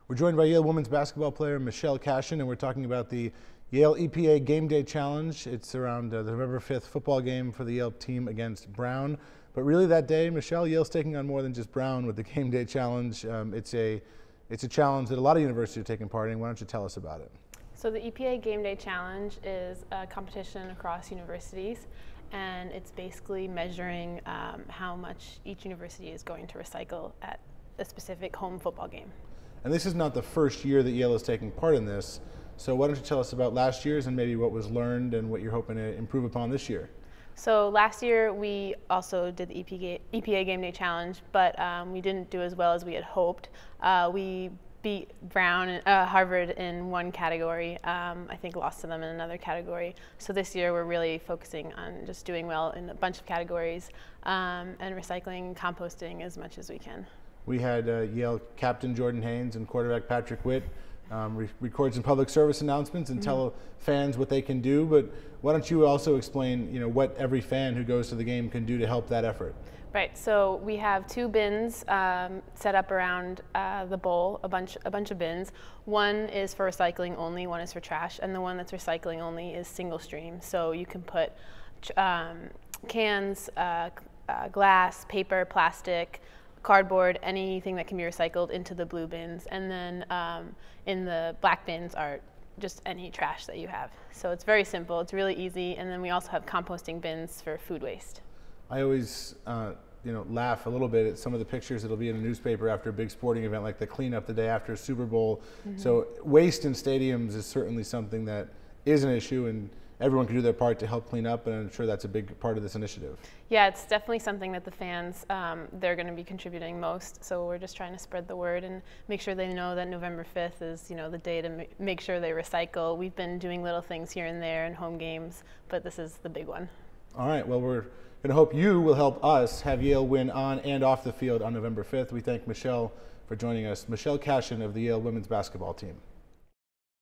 We're joined by Yale women's basketball player Michelle Cashen, and we're talking about the Yale EPA Game Day Challenge. It's around the November 5th football game for the Yale team against Brown. But really that day, Michelle, Yale's taking on more than just Brown with the Game Day Challenge. It's a challenge that a lot of universities are taking part in. Why don't you tell us about it? So the EPA Game Day Challenge is a competition across universities, and it's basically measuring how much each university is going to recycle at a specific home football game. And this is not the first year that Yale is taking part in this, so why don't you tell us about last year's and maybe what was learned and what you're hoping to improve upon this year? So last year we also did the EPA Game Day Challenge, but we didn't do as well as we had hoped. We beat Harvard in one category, I think lost to them in another category. So this year we're really focusing on just doing well in a bunch of categories and recycling, composting as much as we can. We had Yale captain Jordan Haynes and quarterback Patrick Witt record some public service announcements and tell fans what they can do, but why don't you also explain what every fan who goes to the game can do to help that effort? Right, so we have two bins set up around the bowl, a bunch of bins. One is for recycling only, one is for trash, and the one that's recycling only is single stream. So you can put cans, glass, paper, plastic, cardboard, anything that can be recycled into the blue bins, and then in the black bins are just any trash that you have. So it's very simple, it's really easy, and then we also have composting bins for food waste. I always laugh a little bit at some of the pictures that'll be in a newspaper after a big sporting event, like the cleanup the day after a Super Bowl. So waste in stadiums is certainly something that is an issue, and everyone can do their part to help clean up, and I'm sure that's a big part of this initiative. Yeah, it's definitely something that the fans, they're going to be contributing most, so we're just trying to spread the word and make sure they know that November 5th is the day to make sure they recycle. We've been doing little things here and there in home games, but this is the big one. All right, well, we're going to hope you will help us have Yale win on and off the field on November 5th. We thank Michelle for joining us. Michelle Cashen of the Yale women's basketball team.